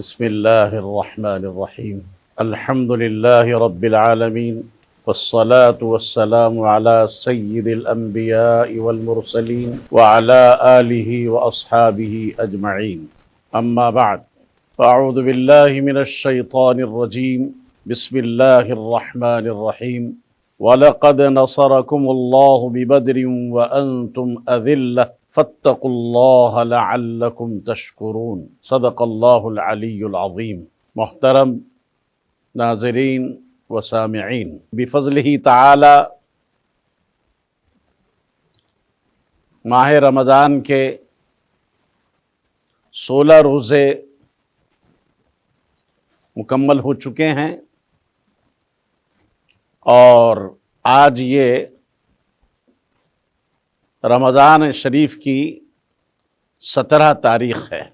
بسم اللہ الرحمن الرحیم الحمد للہ رب العالمین والصلاة والسلام على سید الانبیاء والمرسلین وعلى آلہ واصحابہ اجمعین اما بعد فاعوذ باللہ من الشیطان الرجیم بسم اللہ الرحمن الرحیم وَلَقَدْ نَصَرَكُمُ اللَّهُ بِبَدْرٍ وَأَنْتُمْ أَذِلَّةٌ فَاتَّقُوا اللَّهَ لَعَلَّكُمْ تَشْكُرُونَ صدق اللہ العلی العظیم۔ محترم ناظرین و سامعین، بفضلہ تعالی ماہ رمضان کے 16 روزے مکمل ہو چکے ہیں اور آج یہ رمضان شریف کی 17 تاریخ ہے۔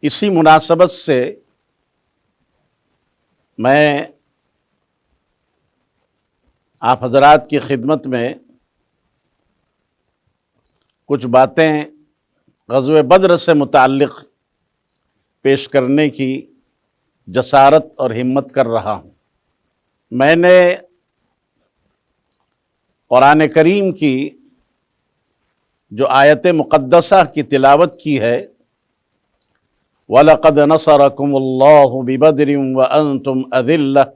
اسی مناسبت سے میں آپ حضرات کی خدمت میں کچھ باتیں غزوہ بدر سے متعلق پیش کرنے کی جسارت اور ہمت کر رہا ہوں۔ میں نے قرآن کریم کی جو آیت مقدسہ کی تلاوت کی ہے، وَلَقَدْ نَصَرَكُمُ اللَّهُ بِبَدْرٍ وَأَنْتُمْ أَذِلَّةٌ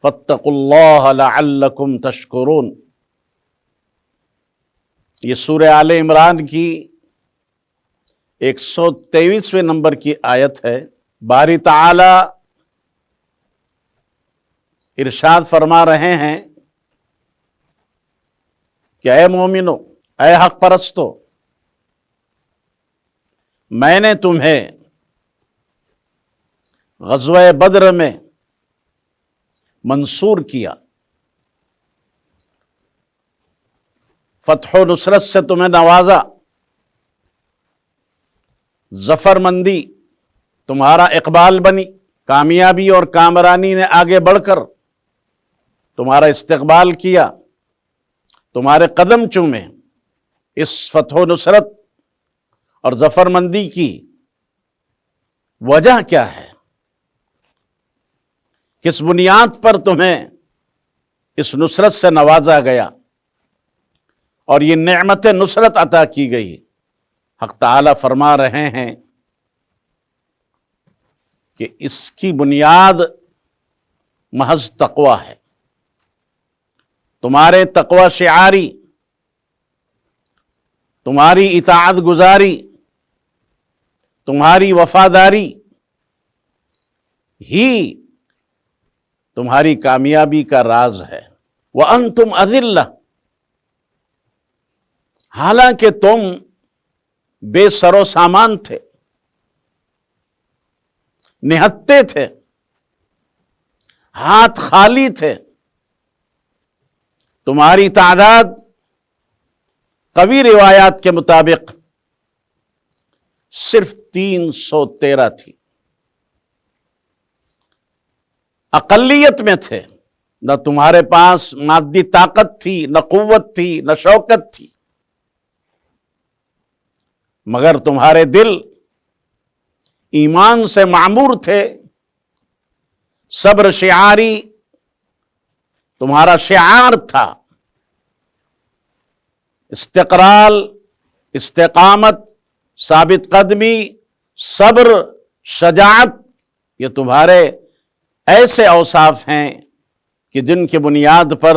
فَاتَّقُوا اللَّهَ لَعَلَّكُمْ تَشْكُرُونَ، یہ سورہ آل عمران کی 123ویں نمبر کی آیت ہے۔ باری تعالی ارشاد فرما رہے ہیں کہ اے مومنو، اے حق پرستو، میں نے تمہیں غزوہ بدر میں منصور کیا، فتح و نصرت سے تمہیں نوازا، ظفر مندی تمہارا اقبال بنی، کامیابی اور کامرانی نے آگے بڑھ کر تمہارا استقبال کیا، تمہارے قدم چومے۔ اس فتح و نصرت اور ظفر مندی کی وجہ کیا ہے؟ کس بنیاد پر تمہیں اس نصرت سے نوازا گیا اور یہ نعمت نصرت عطا کی گئی؟ حق تعالی فرما رہے ہیں کہ اس کی بنیاد محض تقوی ہے۔ تمہارے تقوی شعاری، تمہاری اطاعت گزاری، تمہاری وفاداری ہی تمہاری کامیابی کا راز ہے۔ وَأَنْتُمْ أَذِلَّةٌ، حالانکہ تم بے سر و سامان تھے، نہتے تھے، ہاتھ خالی تھے، تمہاری تعداد قوی روایات کے مطابق صرف 313 تھی، اقلیت میں تھے، نہ تمہارے پاس مادی طاقت تھی، نہ قوت تھی، نہ شوکت تھی، مگر تمہارے دل ایمان سے معمور تھے۔ صبر شعاری تمہارا شعار تھا، استقرار، استقامت، ثابت قدمی، صبر، شجاعت، یہ تمہارے ایسے اوصاف ہیں کہ جن کی بنیاد پر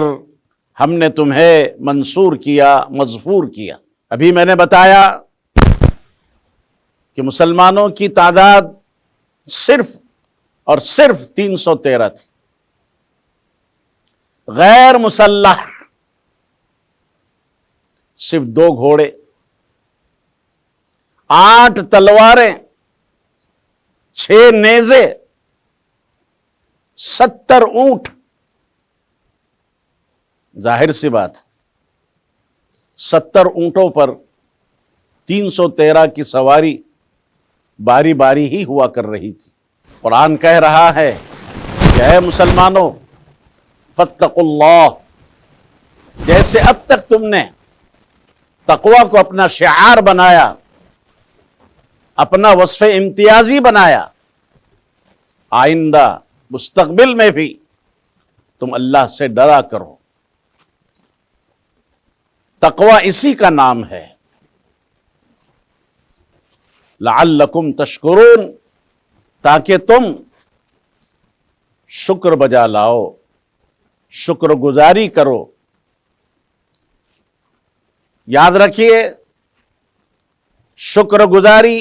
ہم نے تمہیں منصور کیا، مظفور کیا۔ ابھی میں نے بتایا کہ مسلمانوں کی تعداد صرف اور صرف 313 تھی، غیر مسلح صرف 2 گھوڑے، 8 تلواریں، 6 نیزے، 70 اونٹ۔ ظاہر سی بات، 70 اونٹوں پر 313 کی سواری باری باری ہی ہوا کر رہی تھی۔ قرآن کہہ رہا ہے کہ اے مسلمانوں، فاتقوا اللہ، جیسے اب تک تم نے تقوی کو اپنا شعار بنایا، اپنا وصف امتیازی بنایا، آئندہ مستقبل میں بھی تم اللہ سے ڈرا کرو۔ تقوی اسی کا نام ہے، لعلکم تشکرون، تاکہ تم شکر بجا لاؤ، شکر گزاری کرو۔ یاد رکھیے، شکر گزاری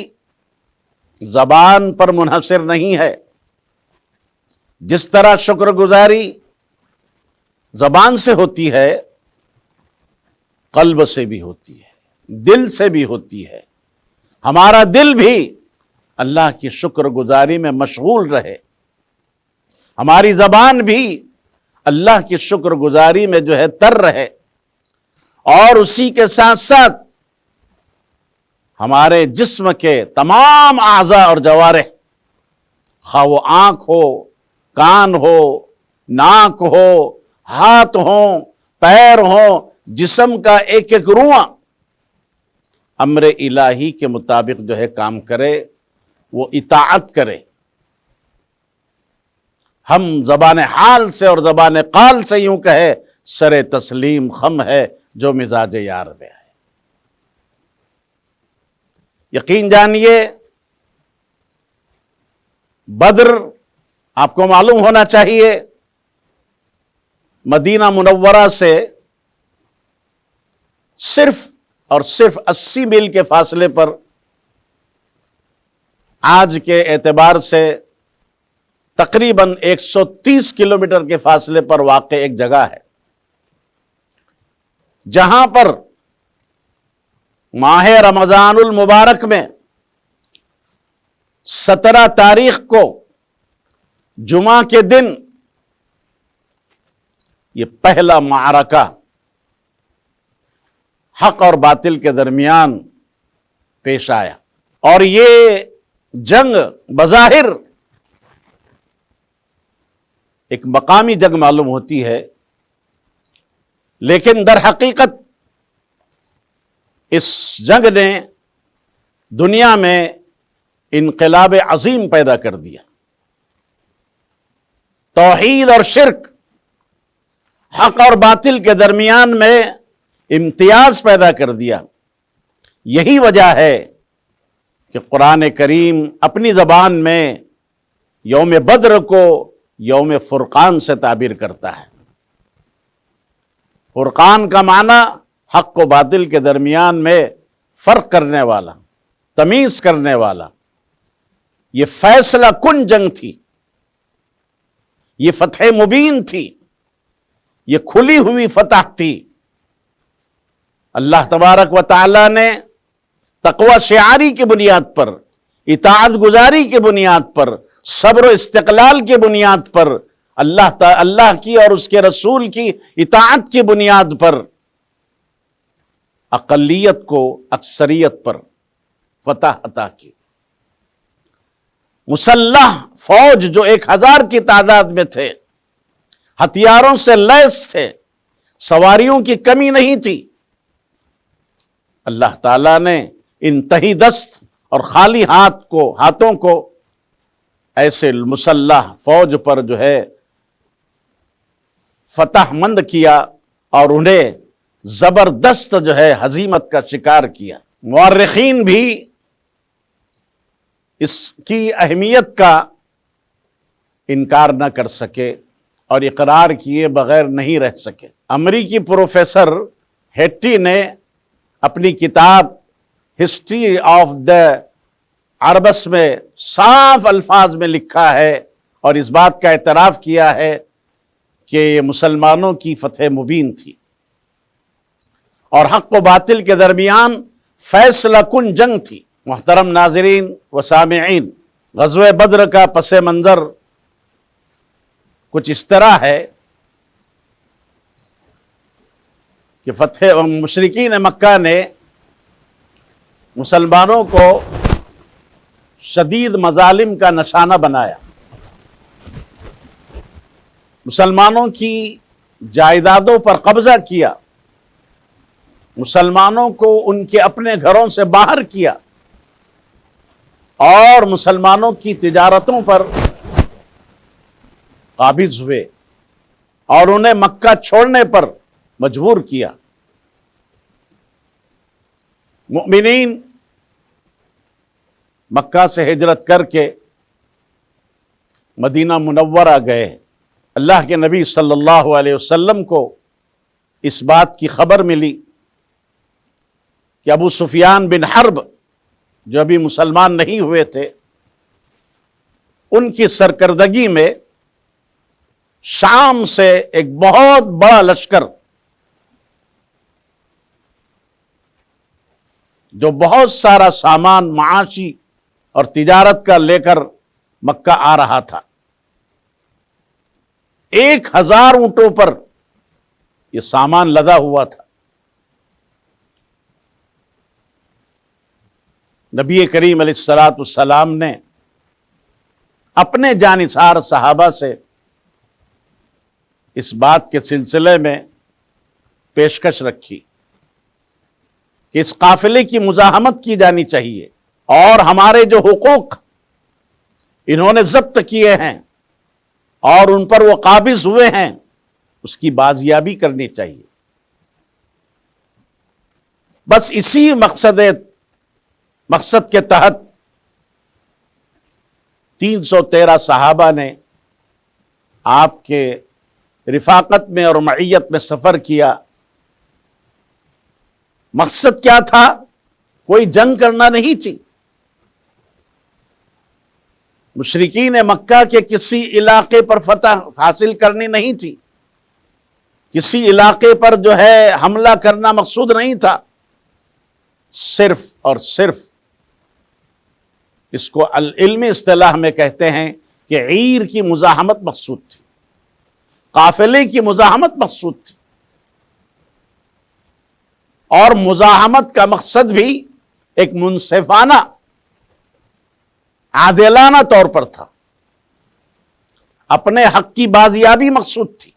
زبان پر منحصر نہیں ہے۔ جس طرح شکر گزاری زبان سے ہوتی ہے، قلب سے بھی ہوتی ہے، دل سے بھی ہوتی ہے۔ ہمارا دل بھی اللہ کی شکر گزاری میں مشغول رہے، ہماری زبان بھی اللہ کی شکر گزاری میں جو ہے تر رہے، اور اسی کے ساتھ ساتھ ہمارے جسم کے تمام اعضاء اور جوارح، خواہ وہ آنکھ ہو، کان ہو، ناک ہو، ہاتھ ہوں، پیر ہوں، جسم کا ایک ایک رواں امر الہی کے مطابق جو ہے کام کرے، وہ اطاعت کرے۔ ہم زبان حال سے اور زبان قال سے یوں کہے، سر تسلیم خم ہے جو مزاج یار میں ہے۔ یقین جانیے، بدر آپ کو معلوم ہونا چاہیے مدینہ منورہ سے صرف اور صرف 80 میل کے فاصلے پر، آج کے اعتبار سے تقریباً 130 کلومیٹر کے فاصلے پر واقع ایک جگہ ہے، جہاں پر ماہ رمضان المبارک میں 17 تاریخ کو جمعہ کے دن یہ پہلا معرکہ حق اور باطل کے درمیان پیش آیا، اور یہ جنگ بظاہر ایک مقامی جنگ معلوم ہوتی ہے، لیکن در حقیقت اس جنگ نے دنیا میں انقلاب عظیم پیدا کر دیا، توحید اور شرک، حق اور باطل کے درمیان میں امتیاز پیدا کر دیا۔ یہی وجہ ہے کہ قرآن کریم اپنی زبان میں یوم بدر کو یوم فرقان سے تعبیر کرتا ہے۔ فرقان کا معنی حق و باطل کے درمیان میں فرق کرنے والا، تمیز کرنے والا۔ یہ فیصلہ کن جنگ تھی، یہ فتح مبین تھی، یہ کھلی ہوئی فتح تھی۔ اللہ تبارک و تعالی نے تقوی شعاری کی بنیاد پر، اطاعت گزاری کی بنیاد پر، صبر و استقلال کی بنیاد پر، اللہ کی اور اس کے رسول کی اطاعت کی بنیاد پر اقلیت کو اکثریت پر فتح عطا کی۔ مسلح فوج جو 1000 کی تعداد میں تھے، ہتھیاروں سے لیس تھے، سواریوں کی کمی نہیں تھی، اللہ تعالیٰ نے ان تہی دست اور خالی ہاتھوں کو ایسے مسلح فوج پر جو ہے فتح مند کیا، اور انہیں زبردست جو ہے ہزیمت کا شکار کیا۔ مورخین بھی اس کی اہمیت کا انکار نہ کر سکے اور اقرار کیے بغیر نہیں رہ سکے۔ امریکی پروفیسر ہیٹی نے اپنی کتاب ہسٹری آف دا عربس میں صاف الفاظ میں لکھا ہے اور اس بات کا اعتراف کیا ہے کہ یہ مسلمانوں کی فتح مبین تھی اور حق و باطل کے درمیان فیصلہ کن جنگ تھی۔ محترم ناظرین و سامعین، غزوہ بدر کا پس منظر کچھ اس طرح ہے کہ مشرکین مکہ نے مسلمانوں کو شدید مظالم کا نشانہ بنایا، مسلمانوں کی جائیدادوں پر قبضہ کیا، مسلمانوں کو ان کے اپنے گھروں سے باہر کیا، اور مسلمانوں کی تجارتوں پر قابض ہوئے اور انہیں مکہ چھوڑنے پر مجبور کیا۔ مؤمنین مکہ سے ہجرت کر کے مدینہ منورہ گئے۔ اللہ کے نبی صلی اللہ علیہ وسلم کو اس بات کی خبر ملی کہ ابو سفیان بن حرب جو ابھی مسلمان نہیں ہوئے تھے، ان کی سرکردگی میں شام سے ایک بہت بڑا لشکر جو بہت سارا سامان معاشی اور تجارت کا لے کر مکہ آ رہا تھا، 1000 اونٹوں پر یہ سامان لدا ہوا تھا۔ نبی کریم علیہ الصلوۃ والسلام نے اپنے جانثار صحابہ سے اس بات کے سلسلے میں پیشکش رکھی کہ اس قافلے کی مزاحمت کی جانی چاہیے اور ہمارے جو حقوق انہوں نے ضبط کیے ہیں اور ان پر وہ قابض ہوئے ہیں اس کی بازیابی کرنی چاہیے۔ بس اسی مقصد کے تحت 313 صحابہ نے آپ کے رفاقت میں اور معیت میں سفر کیا۔ مقصد کیا تھا؟ کوئی جنگ کرنا نہیں تھی۔ مشرکین مکہ کے کسی علاقے پر فتح حاصل کرنی نہیں تھی، کسی علاقے پر جو ہے حملہ کرنا مقصود نہیں تھا، صرف اور صرف اس کو علمی اصطلاح میں کہتے ہیں کہ عیر کی مزاحمت مقصود تھی، قافلے کی مزاحمت مقصود تھی۔ اور مزاحمت کا مقصد بھی ایک منصفانہ عادلانہ طور پر تھا، اپنے حق کی بازیابی مقصود تھی،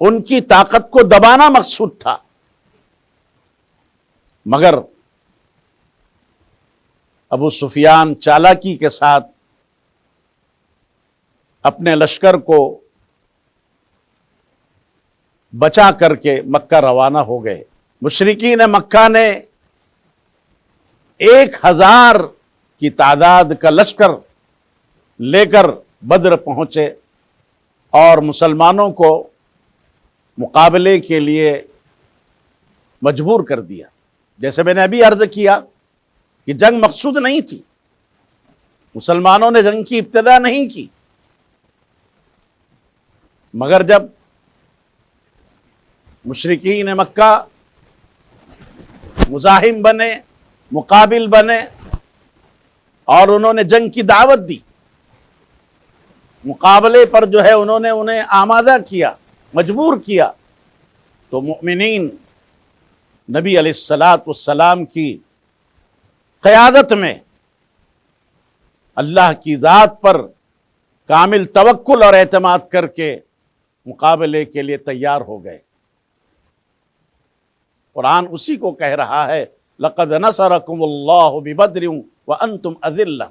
ان کی طاقت کو دبانا مقصود تھا۔ مگر ابو سفیان چالاکی کے ساتھ اپنے لشکر کو بچا کر کے مکہ روانہ ہو گئے۔ مشرکین مکہ نے 1000 کی تعداد کا لشکر لے کر بدر پہنچے اور مسلمانوں کو مقابلے کے لیے مجبور کر دیا۔ جیسے میں نے ابھی عرض کیا کہ جنگ مقصود نہیں تھی، مسلمانوں نے جنگ کی ابتدا نہیں کی، مگر جب مشرکین مکہ مزاحم بنے، مقابل بنے اور انہوں نے جنگ کی دعوت دی، مقابلے پر جو ہے انہوں نے انہیں آمادہ کیا، مجبور کیا، تو مؤمنین نبی علیہ الصلوۃ والسلام کی قیادت میں اللہ کی ذات پر کامل توکل اور اعتماد کر کے مقابلے کے لیے تیار ہو گئے۔ قرآن اسی کو کہہ رہا ہے، لَقَدْ نَصَرَكُمُ اللَّهُ بِبَدْرٍ وَأَنْتُمْ أَذِلَّةٌ،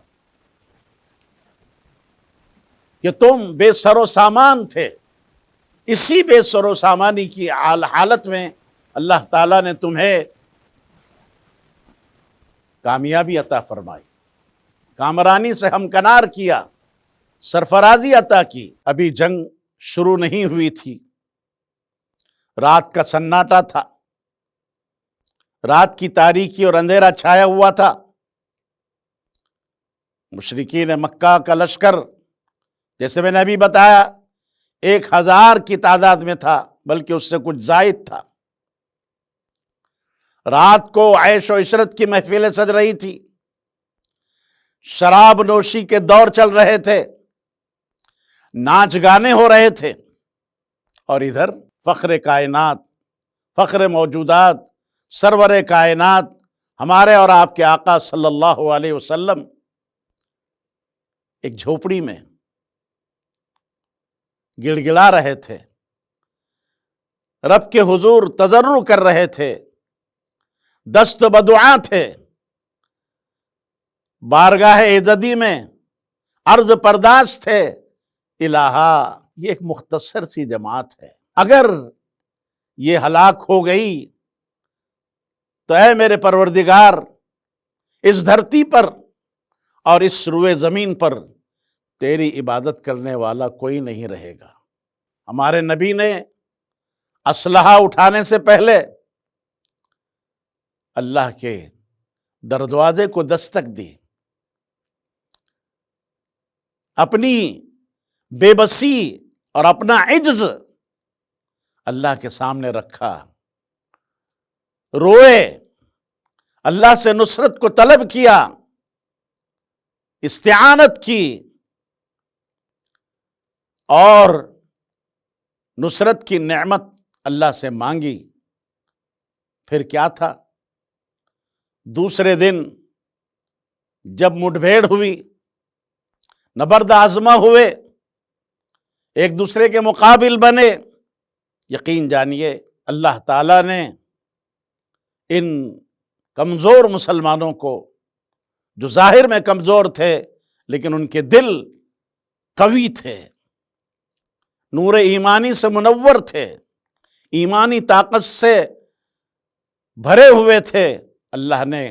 کہ تم بے سر و سامان تھے، اسی بے سر و سامانی کی حالت میں اللہ تعالیٰ نے تمہیں کامیابی عطا فرمائی، کامرانی سے ہمکنار کیا، سرفرازی عطا کی۔ ابھی جنگ شروع نہیں ہوئی تھی، رات کا سناٹا تھا، رات کی تاریکی اور اندھیرا چھایا ہوا تھا۔ مشرکین مکہ کا لشکر جیسے میں نے ابھی بتایا 1000 کی تعداد میں تھا، بلکہ اس سے کچھ زائد تھا۔ رات کو عیش و عشرت کی محفلیں سج رہی تھی، شراب نوشی کے دور چل رہے تھے، ناچ گانے ہو رہے تھے، اور ادھر فخر کائنات، فخر موجودات، سرور کائنات ہمارے اور آپ کے آقا صلی اللہ علیہ وسلم ایک جھوپڑی میں گڑ گڑا رہے تھے، رب کے حضور تضرع کر رہے تھے، دست بدعا تھے، بارگاہ ایزدی میں عرض پرداز تھے الہا۔ یہ ایک مختصر سی جماعت ہے، اگر یہ ہلاک ہو گئی تو اے میرے پروردگار، اس دھرتی پر اور اس روئے زمین پر تیری عبادت کرنے والا کوئی نہیں رہے گا۔ ہمارے نبی نے اسلحہ اٹھانے سے پہلے اللہ کے دروازے کو دستک دی، اپنی بے بسی اور اپنا عجز اللہ کے سامنے رکھا، روئے، اللہ سے نصرت کو طلب کیا، استعانت کی اور نصرت کی نعمت اللہ سے مانگی۔ پھر کیا تھا؟ دوسرے دن جب مٹ بھیڑ ہوئی، نبرد آزما ہوئے، ایک دوسرے کے مقابل بنے، یقین جانیے اللہ تعالیٰ نے ان کمزور مسلمانوں کو، جو ظاہر میں کمزور تھے لیکن ان کے دل قوی تھے، نور ایمانی سے منور تھے، ایمانی طاقت سے بھرے ہوئے تھے، اللہ نے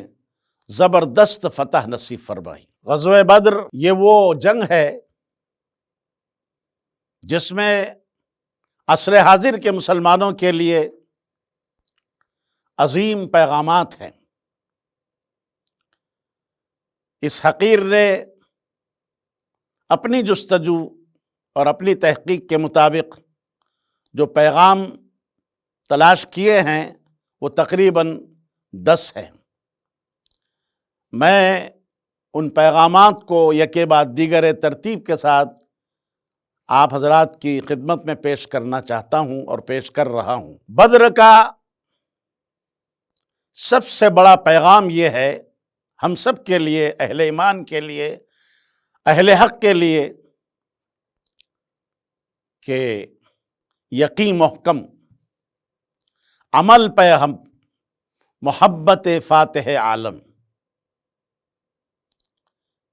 زبردست فتح نصیب فرمائی۔ غزوہ بدر یہ وہ جنگ ہے جس میں عصر حاضر کے مسلمانوں کے لیے عظیم پیغامات ہیں۔ اس حقیر نے اپنی جستجو اور اپنی تحقیق کے مطابق جو پیغام تلاش کیے ہیں وہ تقریباً 10 ہیں۔ میں ان پیغامات کو یکے بعد دیگر ترتیب کے ساتھ آپ حضرات کی خدمت میں پیش کرنا چاہتا ہوں اور پیش کر رہا ہوں۔ بدر کا سب سے بڑا پیغام یہ ہے ہم سب کے لیے، اہل ایمان کے لیے، اہل حق کے لیے، کہ یقین محکم، عمل پہ ہم، محبت فاتح عالم۔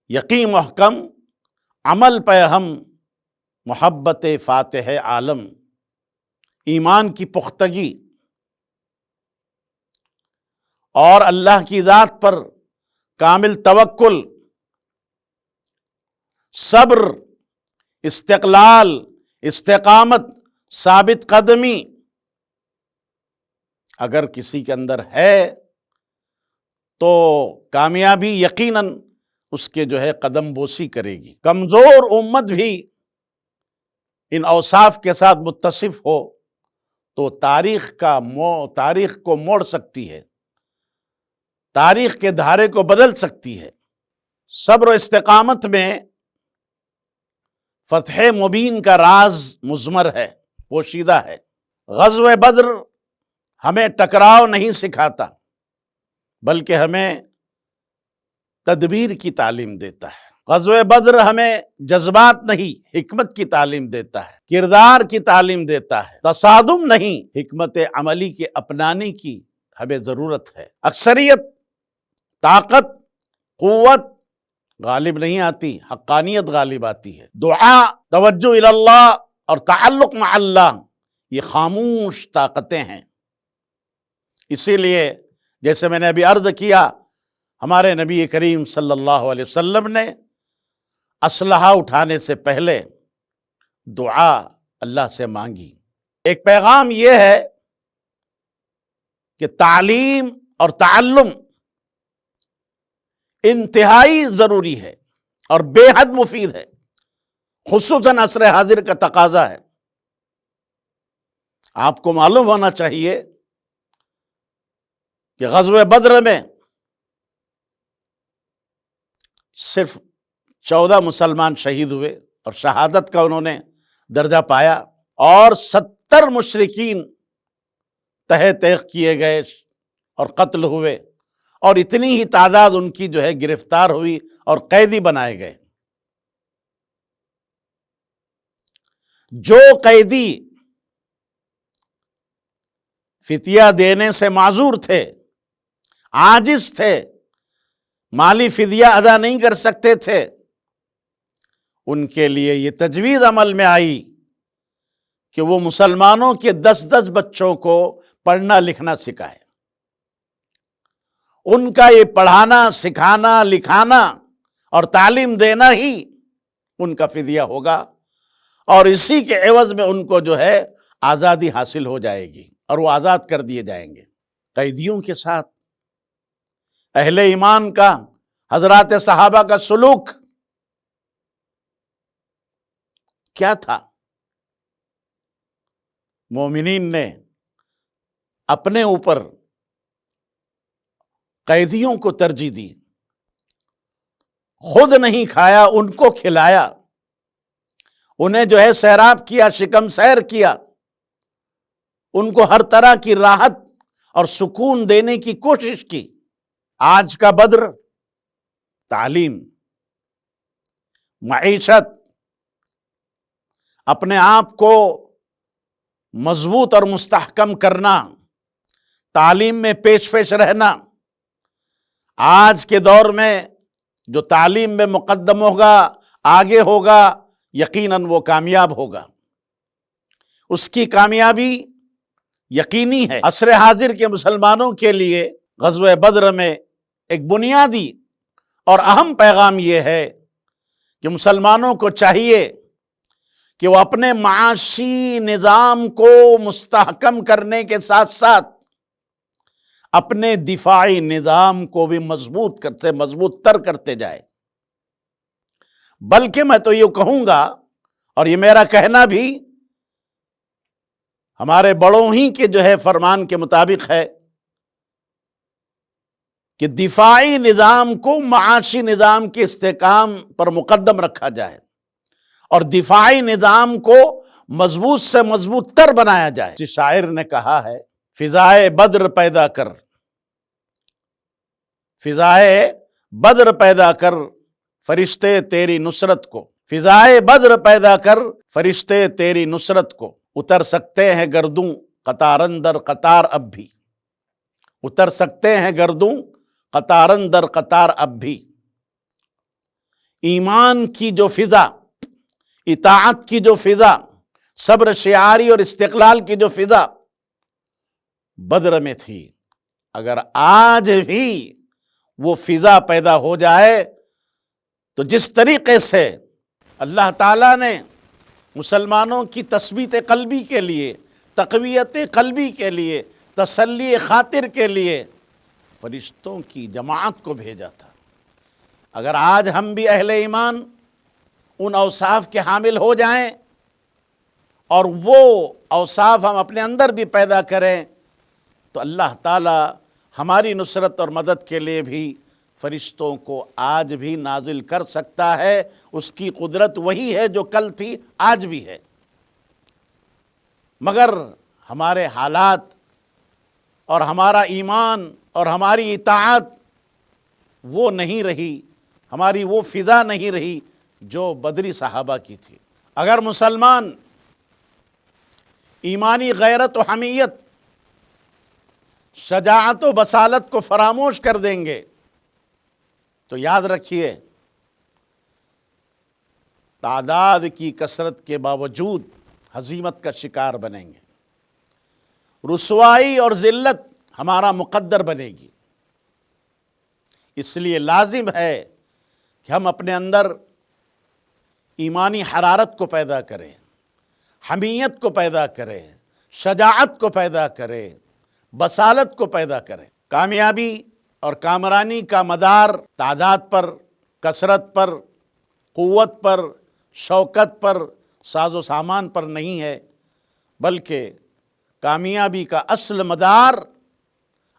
یقین محکم، عمل پہ ہم، محبت فاتح عالم۔ ایمان کی پختگی اور اللہ کی ذات پر کامل توکل، صبر، استقلال، استقامت، ثابت قدمی اگر کسی کے اندر ہے تو کامیابی یقیناً اس کے قدم بوسی کرے گی۔ کمزور امت بھی ان اوصاف کے ساتھ متصف ہو تو تاریخ کو موڑ سکتی ہے، تاریخ کے دھارے کو بدل سکتی ہے۔ صبر و استقامت میں فتح مبین کا راز مضمر ہے، پوشیدہ ہے۔ غزوہ بدر ہمیں ٹکراؤ نہیں سکھاتا بلکہ ہمیں تدبیر کی تعلیم دیتا ہے۔ غزوہ بدر ہمیں جذبات نہیں، حکمت کی تعلیم دیتا ہے، کردار کی تعلیم دیتا ہے، تصادم نہیں، حکمت عملی کے اپنانے کی ہمیں ضرورت ہے۔ اکثریت، طاقت، قوت غالب نہیں آتی، حقانیت غالب آتی ہے۔ دعا، توجہ اللہ اور تعلق مع اللہ یہ خاموش طاقتیں ہیں۔ اسی لیے جیسے میں نے ابھی عرض کیا، ہمارے نبی کریم صلی اللہ علیہ وسلم نے اسلحہ اٹھانے سے پہلے دعا اللہ سے مانگی۔ ایک پیغام یہ ہے کہ تعلیم اور تعلم انتہائی ضروری ہے اور بے حد مفید ہے، خصوصاً عصر حاضر کا تقاضا ہے۔ آپ کو معلوم ہونا چاہیے کہ غزوہ بدر میں صرف 14 مسلمان شہید ہوئے اور شہادت کا انہوں نے درجہ پایا، اور 70 مشرکین تہہ تیغ کیے گئے اور قتل ہوئے، اور اتنی ہی تعداد ان کی گرفتار ہوئی اور قیدی بنائے گئے۔ جو قیدی فتیہ دینے سے معذور تھے، عاجز تھے، مالی فدیہ ادا نہیں کر سکتے تھے، ان کے لیے یہ تجویز عمل میں آئی کہ وہ مسلمانوں کے 10 بچوں کو پڑھنا لکھنا سکھائے۔ ان کا یہ پڑھانا، سکھانا، لکھانا اور تعلیم دینا ہی ان کا فدیہ ہوگا، اور اسی کے عوض میں ان کو جو ہے آزادی حاصل ہو جائے گی اور وہ آزاد کر دیے جائیں گے۔ قیدیوں کے ساتھ اہل ایمان کا، حضرات صحابہ کا سلوک کیا تھا؟ مومنین نے اپنے اوپر قیدیوں کو ترجیح دی، خود نہیں کھایا، ان کو کھلایا، انہیں جو ہے سیراب کیا، شکم سیر کیا، ان کو ہر طرح کی راحت اور سکون دینے کی کوشش کی۔ آج کا بدر تعلیم، معیشت، اپنے آپ کو مضبوط اور مستحکم کرنا، تعلیم میں پیش رہنا۔ آج کے دور میں جو تعلیم میں مقدم ہوگا، آگے ہوگا، یقیناً وہ کامیاب ہوگا، اس کی کامیابی یقینی ہے۔ عصر حاضر کے مسلمانوں کے لیے غزوہ بدر میں ایک بنیادی اور اہم پیغام یہ ہے کہ مسلمانوں کو چاہیے کہ وہ اپنے معاشی نظام کو مستحکم کرنے کے ساتھ ساتھ اپنے دفاعی نظام کو بھی مضبوط تر کرتے جائے۔ بلکہ میں تو یہ کہوں گا، اور یہ میرا کہنا بھی ہمارے بڑوں ہی کے جو ہے فرمان کے مطابق ہے، کہ دفاعی نظام کو معاشی نظام کے استحکام پر مقدم رکھا جائے، اور دفاعی نظام کو مضبوط سے مضبوط تر بنایا جائے۔ جس شاعر نے کہا ہے، فضائے بدر پیدا کر، فضائے بدر پیدا کر فرشتے تیری نصرت کو، فضائے بدر پیدا کر فرشتے تیری نصرت کو، اتر سکتے ہیں گردوں قطار اندر قطار اب بھی، اتر سکتے ہیں گردوں قطار اندر قطار اب بھی۔ ایمان کی جو فضا، اطاعت کی جو فضا، صبر شعاری اور استقلال کی جو فضا بدر میں تھی، اگر آج بھی وہ فضا پیدا ہو جائے تو جس طریقے سے اللہ تعالیٰ نے مسلمانوں کی تثبیت قلبی کے لیے، تقویت قلبی کے لیے، تسلی خاطر کے لیے فرشتوں کی جماعت کو بھیجا تھا، اگر آج ہم بھی اہل ایمان ان اوصاف کے حامل ہو جائیں اور وہ اوصاف ہم اپنے اندر بھی پیدا کریں، تو اللہ تعالیٰ ہماری نصرت اور مدد کے لیے بھی فرشتوں کو آج بھی نازل کر سکتا ہے۔ اس کی قدرت وہی ہے جو کل تھی، آج بھی ہے، مگر ہمارے حالات اور ہمارا ایمان اور ہماری اطاعت وہ نہیں رہی، ہماری وہ فضا نہیں رہی جو بدری صحابہ کی تھی۔ اگر مسلمان ایمانی غیرت و حمیت، شجاعت و بصالت کو فراموش کر دیں گے تو یاد رکھیے، تعداد کی کثرت کے باوجود ہزیمت کا شکار بنیں گے، رسوائی اور ذلت ہمارا مقدر بنے گی۔ اس لیے لازم ہے کہ ہم اپنے اندر ایمانی حرارت کو پیدا کریں، حمیت کو پیدا کریں، شجاعت کو پیدا کریں، بصالت کو پیدا کریں۔ کامیابی اور کامرانی کا مدار تعداد پر، کثرت پر، قوت پر، شوکت پر، ساز و سامان پر نہیں ہے، بلکہ کامیابی کا اصل مدار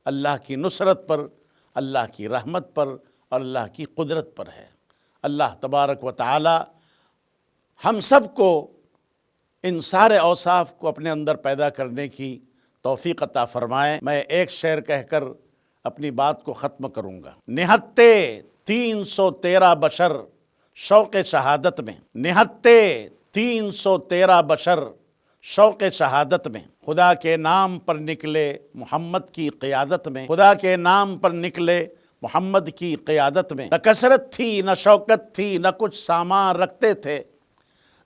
اللہ کی نصرت پر، اللہ کی رحمت پر اور اللہ کی قدرت پر ہے۔ اللہ تبارک و تعالی ہم سب کو ان سارے اوصاف کو اپنے اندر پیدا کرنے کی توفیق عطا فرمائے۔ میں ایک شعر کہہ کر اپنی بات کو ختم کروں گا۔ نہتے 313 بشر شوق شہادت میں، نہتے 313 بشر شوق شہادت میں، خدا کے نام پر نکلے محمد کی قیادت میں، خدا کے نام پر نکلے محمد کی قیادت میں نہ کثرت تھی نہ شوکت تھی، نہ کچھ سامان رکھتے تھے،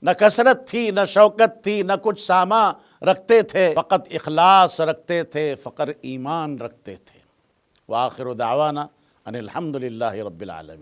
نہ کثرت تھی نہ شوکت تھی، نہ کچھ سامان رکھتے تھے، فقط اخلاص رکھتے تھے، فقط ایمان رکھتے تھے۔ وآخر دعوانا ان الحمد للہ رب العالمین۔